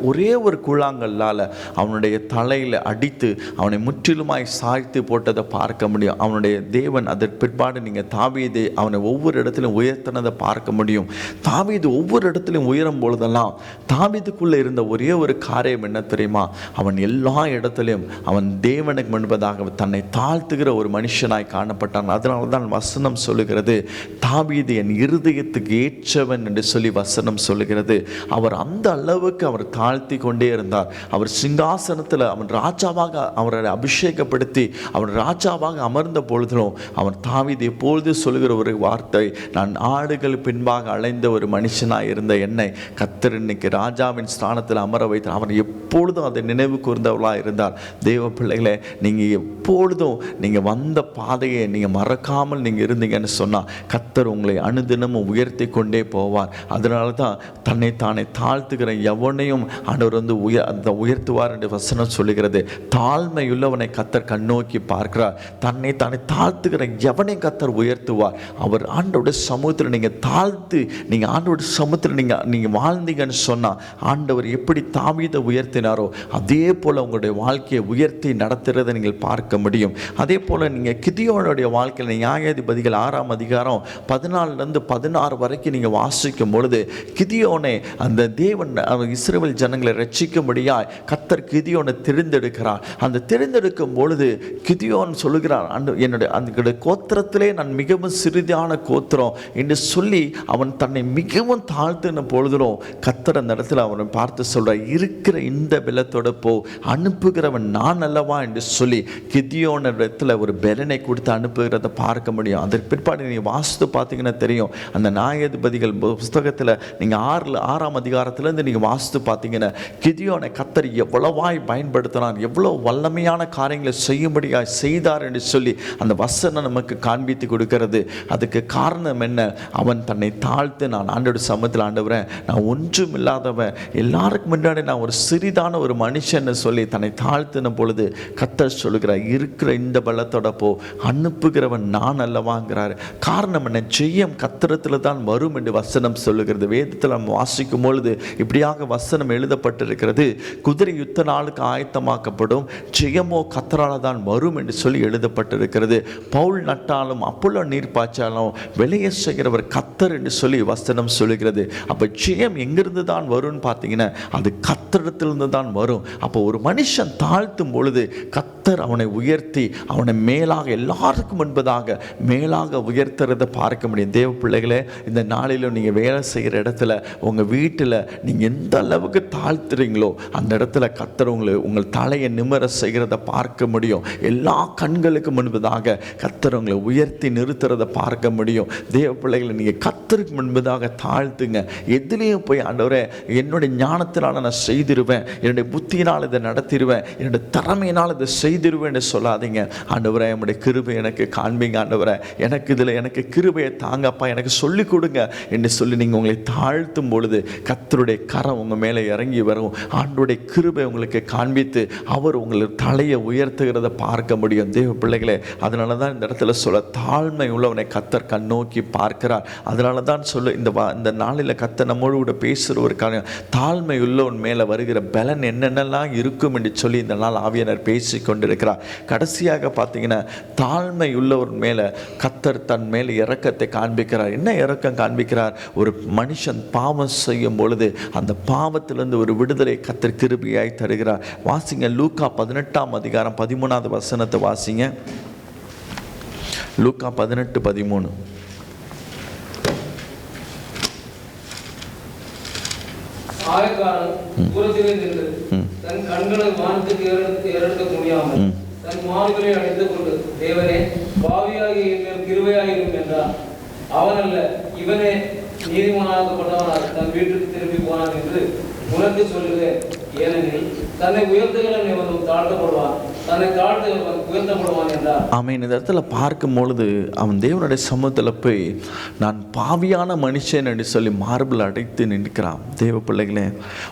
ஒரே ஒரு கூழாங்கல்லால் அவனுடைய தலையில் அடித்து அவனை முற்றிலுமாய் சாய்த்து போட்டதை பார்க்க முடியும். அவனுடைய தேவன் அதற்கு பிற்பாடு நீங்கள் தாவீதை அவனை ஒவ்வொரு இடத்திலும் உயர்த்தினதை பார்க்க முடியும். தாவீது ஒவ்வொரு இடத்திலும் உயரும் பொழுதெல்லாம் தாவீதுக்குள்ளே இருந்த ஒரே ஒரு காரியம் என்ன தெரியுமா? அவன் எல்லா இடத்திலும் அவன் தேவனுக்கு முன்பதாக தன்னை தாழ்த்துகிற ஒரு மனுஷனாய் காணப்பட்டான். அதனால தான் வசனம் சொல்லுகிறது, தாவீது என் இருதயத்துக்கு ஏற்றவன் என்று சொல்லி வசனம் சொல்லுகிறது. அவர் அந்த அளவுக்கு அவர் தாழ்த்தி கொண்டே இருந்தார். அவர் சிங்காசனத்தில் அவன் ராஜாவாக அவரை அபிஷேகப்படுத்தி அவன் ராஜாவாக அமர்ந்த பொழுதிலும் அவன் தாவீது எப்பொழுது சொல்லுகிற ஒரு வார்த்தை, நான் ஆடுகள் பின்பாக அலைந்த ஒரு மனுஷனாக இருந்த என்னை கர்த்தர் இன்னைக்கு ராஜாவின் ஸ்தானத்தில் அமர வைத்தார். அவர் எப்பொழுதும் அதை நினைவு கூர்ந்தவர்களாக இருந்தார். தேவ பிள்ளைகளே, நீங்கள் எப்பொழுதும் நீங்கள் வந்த பாதையை நீங்கள் மறக்காமல் நீங்கள் இருந்தீங்கன்னு சொன்னால் கர்த்தர் உங்களை அனுதினமும் உயர்த்தி கொண்டே போவார். அதனால தான் தன்னை தானே தாழ்த்துகிற எவனையும் ஆண்டவர் உயர்த்துவார் என்று வசனம் சொல்லுகிறது. தாழ்மையுள்ளவனை கர்த்தர் கண்ணோக்கி பார்க்கிறார். தன்னை தானே தாழ்த்துகிற எவனை கர்த்தர் உயர்த்துவார். அவர் ஆண்டவருடைய சமூகத்தில் நீங்கள் தாழ்த்து நீங்கள் ஆண்டவருடைய சமூகத்தில் நீங்கள் வாழ்ந்தீங்கன்னு சொன்னால் ஆண்டவர் எப்படி தாவீதை உயர்த்தினாரோ அதே போல் உங்களுடைய வாழ்க்கையை உயர்த்தி நடத்துகிறதை நீங்கள் பார்க்க முடியும். அதே போல் நீங்கள் கிதியோனுடைய வாழ்க்கையில் நியாயாதிபதிகள் 6ஆம் அதிகாரம் 14 16 வரைக்கும் நீங்கள் வாசிக்கும் பொழுது, கிதியோனை அந்த தேவன் இஸ்ரவேல் ஜனங்களை ரட்சிக்கும்படியாய் கர்த்தர் கிதியோனை தெரிந்தெடுக்கிறார். அந்த தெரிந்தெடுக்கும் பொழுது கிதியோன் சொல்லுகிறார், என்னுடைய கோத்திரத்திலே நான் மிகவும் சிறிதான கோத்திரம் என்று சொல்லி அவன் தன்னை மிகவும் தாழ்த்தின பொழுதும் கர்த்தர் அந்த இடத்துல அவனை பார்த்து சொல்றார், இருக்கிற இந்த பலத்தோட போ, அனுப்புகிறவன் நான் அல்லவா என்று சொல்லி கிதியோன் இடத்துல ஒரு பலனை கொடுத்து அனுப்புகிறத பார்க்க முடியும். அதற்கு பிற்பாடு நீங்கள் வாசித்து பார்த்தீங்கன்னா தெரியும். அந்த நியாயாதிபதிகள் புஸ்தகத்தில் நீங்கள் 6ஆம் அதிகாரத்திலேருந்து நீங்கள் வாசித்து பார்த்தீங்கன்னா கிதியோனை கர்த்தர் எவ்வளவாய் பயன்படுத்தினார், எவ்வளோ வல்லமையான காரியங்களை செய்யும்படியாக செய்தார் என்று சொல்லி அந்த வசனம் நமக்கு நமக்கு காண்பித்து கொடுக்கிறது. அதுக்கு காரணம் என்ன? அவன் தன்னை தாழ்த்து, நான் ஆண்டோட சமூகத்தில் ஆண்டவரே நான் ஒன்றும் இல்லாதவன், எல்லாருக்கும் முன்னாடி நான் ஒரு சிறிதான ஒரு மனுஷன் சொல்லி தன்னை தாழ்த்தின பொழுது கர்த்தர் சொல்லுகிறார், இருக்கிற இந்த பலத்தோட போ, அனுப்புகிறவன் நான் அல்லவாங்கிறார். காரணம் என்ன? ஜெயம் கர்த்தரிடத்தில் தான் வரும் என்று வசனம் சொல்லுகிறது. வேதத்தில் நம்ம வாசிக்கும் பொழுது இப்படியாக வசனம் எழுதப்பட்டிருக்கிறது, குதிரை யுத்த நாளுக்கு ஆயத்தமாக்கப்படும், ஜெயமோ கர்த்தரால் தான் வரும் என்று சொல்லி எழுதப்பட்டிருக்கிறது. பவுல் நட்டாலும் அப்பொல்லோ நீர் பாய்ச்சாலும் விளைய செய்கிறவர் கர்த்தர் என்று சொல்லி வசனம் சொல்லுகிறது. அப்போ ஜெயம் எங்கிருந்து தான் வரும்னு பார்த்தீங்கன்னா அது கர்த்தரிடத்திலிருந்து தான் வரும். அப்போ ஒரு மனுஷன் தாழ்த்தும் பொழுது கர்த்தர் அவனை உயர்த்தி அவனை மேலாக, எல்லாருக்கும் முன்பதாக மேலாக உயர்த்துறதை பார்க்க முடியும். தேவ பிள்ளைகளே, இந்த நாளிலும் நீங்கள் வேலை செய்கிற இடத்துல, உங்கள் வீட்டில் நீங்கள் எந்த அளவுக்கு தாழ்த்துறீங்களோ அந்த இடத்துல கர்த்தர் உங்கள் தலையை நிமிர செய்கிறத பார்க்க முடியும். எல்லா கண்களுக்கு முன்பதாக கர்த்தர் உங்களை உயர்த்தி நிறுத்துறதை பார்க்க முடியும். தேவ பிள்ளைகளை நீங்கள் கர்த்தருக்கு முன்பதாக தாழ்த்துங்க. எதுலேயும் போய் ஆண்டவரே என்னுடைய ஞானத்தினால் நான் செய்திருவேன், என்னுடைய புத்தியினால் இதை நடத்திடுவேன், என்னுடைய திறமையினால் இதை செய்திருவேன் சொல்லாதீங்க. ஆண்டவரே என்னுடைய கிருபை எனக்கு காண்பீங்க, ஆண்டவரே எனக்கு கிருபையை தாங்கப்பா, எனக்கு சொல்லிக் கொடுங்க என்று சொல்லி நீங்கள் உங்களை தாழ்த்தும் பொழுது கர்த்தருடைய கரம் உங்கள் மேலே இறங்கி வரும். ஆண்டவருடைய கிருபை உங்களுக்கு காண்பித்து அவர் உங்களை தலையை உயர்த்துகிறத பார்க்க முடியும். தேவ பிள்ளைகளே, அதனால தான் இந்த இடத்துல சொல்ல, தாழ்மை உள்ளவனை கர்த்தர் கண்ணோக்கி பார்க்கிறார். அதனால தான் சொல்ல, இந்த நாளில் கர்த்தர் நம்மோடு கூட பேசுகிற ஒரு காரியம், தாழ்மை உள்ளவன் மேலே வருகிற பலன் என்னென்னலாம் இருக்கும் என்று சொல்லி இந்த நாள் ஆவியானவர் பேசி கொண்டிருக்கிறார். கடைசியாக பார்த்தீங்கன்னா, தாழ்மை உள்ளவன் மேலே கர்த்தர் தன் மேலே இரக்கத்தை காண்பிக்கிறார். என்ன இரக்கம் காண்பிக்கிறார்? ஒரு மனுஷன் பாவம் செய்யும் பொழுது அந்த பாவத்திலிருந்து ஒரு விடுதலை கர்த்தர் கிருபையாய் தருகிறார். வாசிங்க, லூக்கா 18ஆம் அதிகாரம் 13வது வசனத்தை வாசிங்க. லூக்கா 18:13. ஆயக்காரன் தூரத்திலே நின்று தன் கண்களை வானத்துக்கு ஏறெடுக்க முடியாமல் தன் மார்களை அடைத்துக் கொண்டு, தேவனே பாவியாகி என் கிருபையாயிரும் என்றார். அவன் அல்ல, இவனே நீதிமானாக்கப்பட்டவனாக தன் வீட்டுக்கு திரும்பி போனான் என்று உனக்கு சொல்லுவேன். ஏனெனில் தன்னை உயர்த்துகிறவன் எவனும் தாழ்த்தப்படுவான், தன்னை தாழ்த்துகிறவன் உயர்த்தப்படுவான் என்றார். ஆமென். இந்த இடத்துல பார்க்கும் பொழுது அவன் தேவனுடைய சமூகத்தில் போய் நான் பாவியான மனுஷன் என்று சொல்லி மார்பில் அடைத்து நிற்கிறான். தேவ பிள்ளைகளே,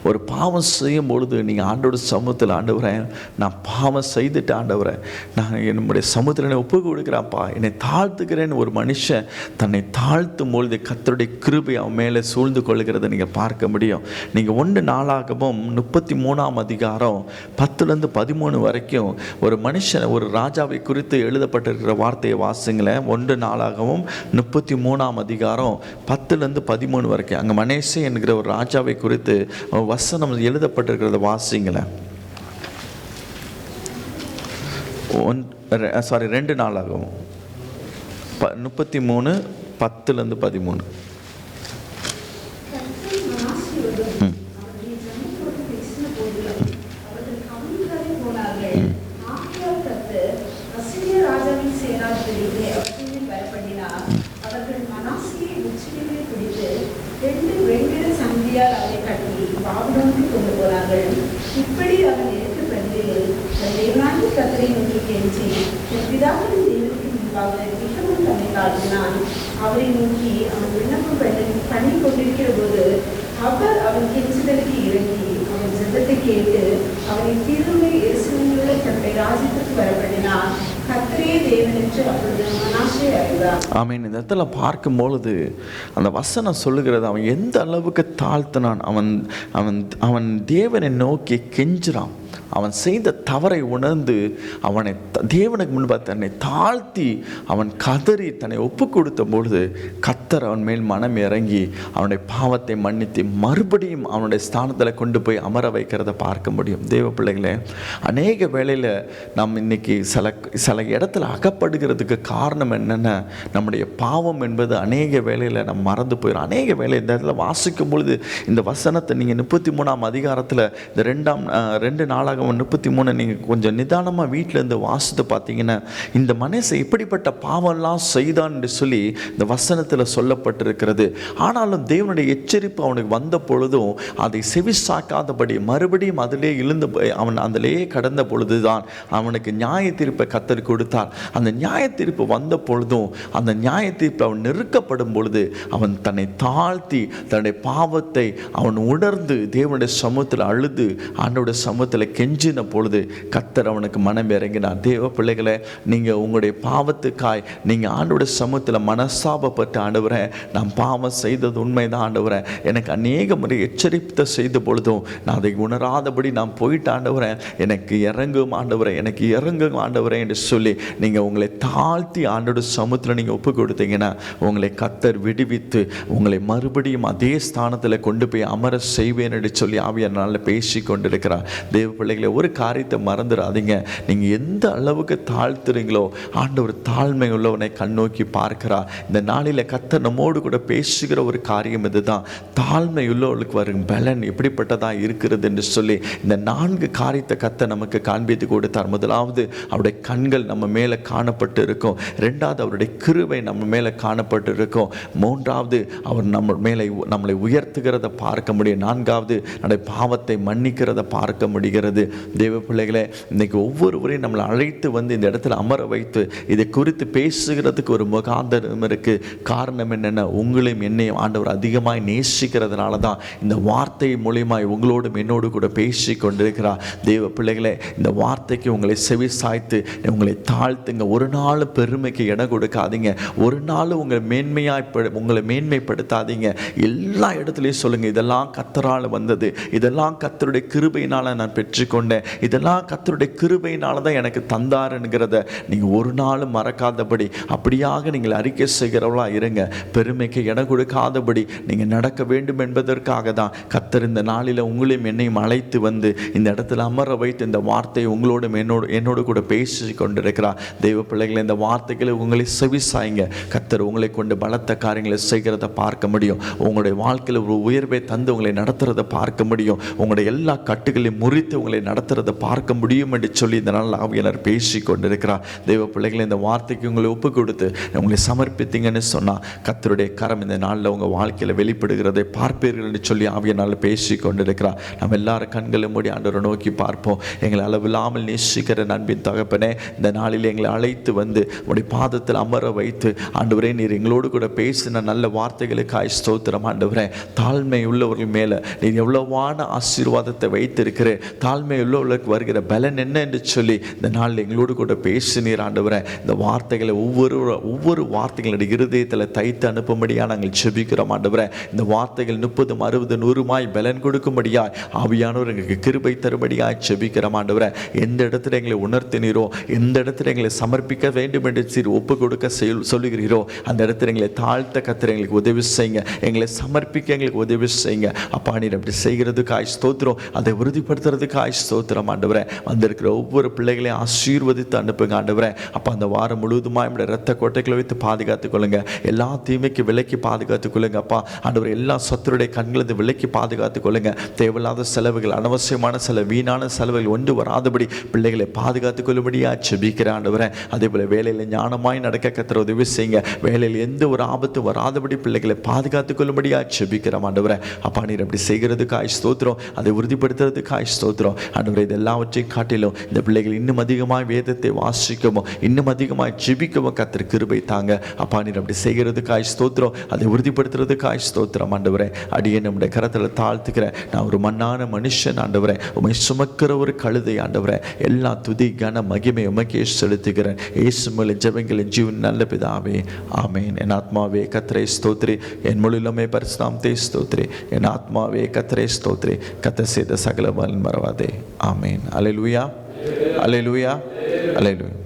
ஒரு பாவம் செய்யும் பொழுது நீங்கள் ஆண்டோட சமூகத்தில், ஆண்டவரே நான் பாவம் செய்துட்டு ஆண்டவரே நான் என்னுடைய சமூகத்தில் என்னை ஒப்பு கொடுக்குறாப்பா, என்னை தாழ்த்துக்கிறேன்னு ஒரு மனுஷன் தன்னை தாழ்த்தும் பொழுது கர்த்தருடைய கிருபை அவன் மேலே சூழ்ந்து கொள்கிறத நீங்கள் பார்க்க முடியும். நீங்கள் 1 நாளாகவும் 33ஆம் அதிகாரம் 10லேருந்து 13 வரைக்கும் ஒரு மனுஷன், ஒரு ராஜாவை குறித்து எழுதப்பட்டிருக்கிற வார்த்தையை வாசிங்களேன். 1 நாளாகவும் 33ஆம் அதிகாரம் 10லேருந்து 13 வரைக்கும் அங்கே மனேசே என்கிற ஒரு ராஜாவை குறித்து வசனம் எழுதப்பட்டிருக்கிறத வாசிங்களேன். 2 நாளாகவும் 33 10லேருந்து 13. இப்படி அவன் எடுத்து பதிலில் தேவனாகிய கர்த்தரை நோக்கி கெஞ்சி என் பிதாவின் தேவனுக்கு முன்பாக மிகவும் தன்னை தாழ்த்தினான். அவரை நோக்கி அவன் விண்ணப்பம் பண்ணி கொண்டிருக்கிற போது அவர் அவன் கெஞ்சுதலுக்கு இறங்கி அவன் ஜெபத்தை கேட்டு அவனை திரும்ப எருசலேமிலுள்ள தன்னுடைய ராஜ்யத்திற்கு வரப்பண்ணினான். கர்த்தரே தேவன் என்று அப்பொழுது மனாசே அறிந்தார். ஆமென். இந்த இடத்துல பார்க்கும் பொழுது அந்த வசனம் சொல்லுகிறது, அவன் எந்த அளவுக்கு தாழ்த்தினான். அவன் தேவனை நோக்கி கெஞ்சுறான். அவன் செய்த தவறை உணர்ந்து அவனை தேவனுக்கு முன்பாக தன்னை தாழ்த்தி அவன் கதறி தன்னை ஒப்பு கொடுத்த பொழுது கர்த்தர் அவன் மேல் மனம் இறங்கி அவனுடைய பாவத்தை மன்னித்து மறுபடியும் அவனுடைய ஸ்தானத்தில் கொண்டு போய் அமர வைக்கிறத பார்க்க முடியும். தேவ பிள்ளைகளே, அநேக வேளையில் நாம் இன்னைக்கு சில இடத்துல அகப்படுகிறதுக்கு காரணம் என்னென்னா, நம்முடைய பாவம் என்பது அநேக வேளையில் நம்ம மறந்து போயிடும். அநேக வேலை இந்த இடத்துல வாசிக்கும் பொழுது இந்த வசனத்தை நீங்கள் 33ஆம் அதிகாரத்தில் இந்த 2 நாளாக ஆதியாகமம் 33 நீங்கள் கொஞ்சம் நிதானமாக வீட்டில் இருந்து வாசித்து பார்த்தீங்கன்னா, இந்த மனுஷன் எப்படிப்பட்ட பாவம்லாம் செய்தான் என்று சொல்லி இந்த வசனத்தில் சொல்லப்பட்டிருக்கிறது. ஆனாலும் தேவனுடைய எச்சரிப்பு அவனுக்கு வந்த பொழுதும் அதை செவிசாக்காதபடி மறுபடியும் அதிலே இழுந்து அவன் அதிலேயே கடந்த பொழுதுதான் அவனுக்கு நியாய தீர்ப்பை கர்த்தர் கொடுத்தார். அந்த நியாய தீர்ப்பு வந்த பொழுதும் அந்த நியாய தீர்ப்பு அவன் நெருக்கப்படும் பொழுது அவன் தன்னை தாழ்த்தி தன்னுடைய பாவத்தை அவன் உணர்ந்து தேவனுடைய சமூகத்தில் அழுது ஆண்டவருடைய சமூகத்தில் கெஞ்சின பொழுது கர்த்தர் அவனுக்கு மனம் இறங்கினார். தேவ பிள்ளைகளை, நீங்கள் உங்களுடைய பாவத்துக்காய் நீங்கள் ஆண்டவருடைய சமூகத்தில் மனஸ்தாபப்பட்டு, ஆண்டவரே நான் பாவம் செய்தது உண்மைதான் ஆண்டவரே, எனக்கு அநேக முறை எச்சரிப்பு செய்த பொழுதும் நான் அதை உணராதபடி நான் போயிட்டு ஆண்டவரே எனக்கு இறங்கும் ஆண்டவரே, எனக்கு இறங்கும் ஆண்டவரே என்று சொல்லி நீங்கள் உங்களை தாழ்த்தி ஆண்டவருடைய சமூகத்தில் நீங்கள் ஒப்பு கொடுத்தீங்கன்னா உங்களை கர்த்தர் விடுவித்து உங்களை மறுபடியும் அதே ஸ்தானத்தில் கொண்டு போய் அமர செய்வேன் என்று சொல்லி ஆவியானவரால் பேசி கொண்டிருக்கிறார். தேவ பிள்ளைகளை, ஒரு காரியத்தை மறந்துடாதீங்க. நீங்கள் எந்த அளவுக்கு தாழ்த்துறீங்களோ ஆண்டவர் தாழ்மை உள்ளவனை கண்ணோக்கி பார்க்கிறார். இந்த நாளில் கர்த்தர் நம்மோடு கூட பேசுகிற ஒரு காரியம் இதுதான். தாழ்மை உள்ளவர்களுக்கு வரும் பலன் எப்படிப்பட்டதாக இருக்கிறது என்று சொல்லி இந்த 4 காரியத்தை கர்த்தர் நமக்கு காண்பித்து கொடுத்தார். முதலாவது, அவருடைய கண்கள் நம்ம மேலே காணப்பட்டு இருக்கும். 2வது, அவருடைய கிருபை நம்ம மேலே காணப்பட்டு இருக்கும். 3வது, அவர் நம்மளை உயர்த்துகிறத பார்க்க முடியும். 4வது, நம்முடைய பாவத்தை மன்னிக்கிறத பார்க்க முடிகிறது. தேவ பிள்ளைகளே, இன்னைக்கு ஒவ்வொருவரையும் நம்மளை அழைத்து வந்து இந்த இடத்துல அமர வைத்து இதை குறித்து பேசுகிறதுக்கு ஒரு முகாந்தரம் இருக்கு. காரணம் என்னென்ன? உங்களையும் என்னையும் ஆண்டவர் அதிகமாய் நேசிக்கிறதுனால தான் இந்த வார்த்தை மூலியமாய் உங்களோடும் என்னோடு கூட பேசி கொண்டிருக்கிறார். தேவ பிள்ளைகளே, இந்த வார்த்தைக்கு உங்களை செவி சாய்த்து உங்களை தாழ்த்துங்க. ஒரு நாள் பெருமைக்கு இடம் கொடுக்காதீங்க. ஒரு நாள் உங்களை மேன்மைப்படுத்தாதீங்க. எல்லா இடத்துலையும் சொல்லுங்க, இதெல்லாம் கர்த்தரால் வந்தது, இதெல்லாம் கர்த்தருடைய கிருபையினால் நான் பெற்றுக்கொண்டேன், இதெல்லாம் கர்த்தருடைய கிருபையினால தான் எனக்கு தந்தாருங்கிறத நீங்கள் ஒரு நாள் மறக்காதபடி அப்படியாக நீங்கள் அறிக்கை செய்கிறவளா இருங்க. பெருமைக்கு இடம் கொடுக்காதபடி நீங்கள் நடக்க வேண்டும் என்பதற்காக தான் கர்த்தர் இந்த நாளில் உங்களையும் என்னையும் அழைத்து வந்து இந்த இடத்துல அமர வைத்து இந்த வார்த்தையை உங்களோடும் என்னோடு கூட பேசி கொண்டிருக்கிறார். தெய்வ பிள்ளைகளை, இந்த வார்த்தைகளை உங்களை செவிசாய்ங்க. கர்த்தர் உங்களை கொண்டு பலத்த காரியங்களை செய்கிறத பார்க்க முடியும். உங்களுடைய வாழ்க்கையில் ஒரு உயர்வை தந்து உங்களை நடத்துறதை பார்க்க முடியும். உங்களுடைய எல்லா கட்டுகளையும் முறித்து உங்களை நடத்துறதை பார்க்க முடியும் என்று சொல்லி இந்த நாள் ஆவியானவர் பேசி கொண்டிருக்கிறார். தெய்வ பிள்ளைகளை, இந்த வார்த்தைக்கு உங்களை ஒப்பு கொடுத்து உங்களை சமர்ப்பித்தீங்கன்னு சொன்னால் கர்த்தருடைய கரம் இந்த நாளில் உங்கள் வாழ்க்கையில் வெளிப்படுகிறதை பார்ப்பீர்கள் என்று சொல்லி ஆவியானவர் பேசி கொண்டிருக்கிறார். நம்ம எல்லாரும் கண்களை மூடி ஆண்டவரை நோக்கி பார்ப்போம். எங்களை அளவில்லாமல் நேசிக்கிற நண்பின் தகப்பனே, இந்த நாளில் எங்களை அழைத்து வந்து உடைய பாதத்தில் அமர வைத்து ஆண்டவரே நீர் எங்களோடு கூட பேசின நல்ல வார்த்தைகளுக்காய் ஸ்தோத்திரம். ஆண்டவரே, தாழ்மை உள்ளவர்கள் மேலே நீர் எவ்வளவான ஆசீர்வாதத்தை வைத்திருக்கிறேன், தாழ்மை உள்ளவர்களுக்கு வருகிற பலன் என்ன என்று சொல்லி இந்த நாளில் எங்களோடு கூட பேசினீர். ஆண்டவரே, இந்த வார்த்தைகளை ஒவ்வொரு வார்த்தைகளுடைய இருதயத்தில் தைத்து அனுப்பும்படியாக நாங்கள் செபிக்கிறோம். ஆண்டவரே, இந்த வார்த்தைகள் 30, 60, 100 பலன் கொடுக்கும்படியாய் ஆவியானவர் எங்களுக்கு கிருபை தரும்படியாய் செபிக்கிறோம். ஆண்டவரே, எந்த இடத்துல எங்களை உணர்த்தினீரோ, எந்த இடத்துல எங்களை சமர்ப்பிக்க வேண்டும் என்று சீர் ஒப்பு கொடுக்க சொல்லுகிறீரோ அந்த இடத்துல எங்களை தாழ்த்த கர்த்தர் எங்களுக்கு உதவி செய்யுங்க. எங்களை சமர்ப்பிக்க எங்களுக்கு உதவி செய்யுங்க. அப்பா, நீர் அப்படி செய்கிறதுக்காய் ஸ்தோத்திரம், அதை உறுதிப்படுத்துறதுக்காய் ஸ்தோத்திரம். ஆண்டவரே, வந்திருக்கிற ஒவ்வொரு பிள்ளைகளையும் ஆசீர்வதித்து அனுப்புங்க. ஆண்டவரே, அப்போ அந்த வாரம் முழுவதுமாக நம்முடைய இரத்த கோட்டைகளை வைத்து பாதுகாத்துக் கொள்ளுங்க. எல்லா தீமைக்கு விலக்கி பாதுகாத்துக் கொள்ளுங்க. அப்பா ஆண்டவர், எல்லா சத்துருடைய கண்களது விலக்கி பாதுகாத்துக் கொள்ளுங்க. தேவையில்லாத செலவுகள், அனவசியமான செலவு, வீணான செலவுகள் ஒன்று வராதபடி பிள்ளைகளை பாதுகாத்துக் கொள்ளும்படியாக செபிக்கிற ஆண்டவரே. அதே போல வேலையில் ஞானமாய் நடக்க கர்த்தர் உதவி செய்யுங்க. வேலையில் எந்த ஒரு ஆபத்து வராதபடி பிள்ளைகளை பாதுகாத்துக் கொள்ளும்படியாக செபிக்கிறோம். ஆண்டவரே, அப்பா நீர் அப்படி செய்கிறதுக்காய் ஸ்தோத்திரம், அதை உறுதிப்படுத்துறதுக்காய் ஸ்தோத்திரம். ஆண்டவரே, இது எல்லாவற்றையும் காட்டிலும் இந்த பிள்ளைகள் இன்னும் அதிகமாக வேதத்தை வாசிக்கவும் இன்னும் அதிகமாக ஜெபிக்கவும் கர்த்தர் கிருபை தாங்க. அப்பா நீர் அப்படி செய்கிறதுக்காய் ஸ்தோத்திரம், அதை உறுதிப்படுத்துறதுக்காய் ஸ்தோத்திரம். ஆண்டவரே, அடியே நம்முடைய கரத்தில் தாழ்த்துக்கிறேன். நான் ஒரு மண்ணான மனுஷன் ஆண்டவரே, உம்மை சுமக்கிற ஒரு கழுதை ஆண்டவரே. எல்லா துதி கன மகிமை உமக்கே செலுத்துகிறேன். இயேசு மூலம் ஜெபங்களின் ஜீவன் நல்ல பிதாவே, ஆமேன். என் ஆத்மாவே கர்த்தரை ஸ்தோத்திரி, என் முழுமே பரிசுத்தத்தை ஸ்தோத்திரி. என் ஆத்மாவே கர்த்தரை ஸ்தோத்திரி, கர்த்தர் செய்த சகல பலன் மறவாதே. ஆமேன். அல்லேலூயா, அல்லேலூயா, அல்லேலூயா.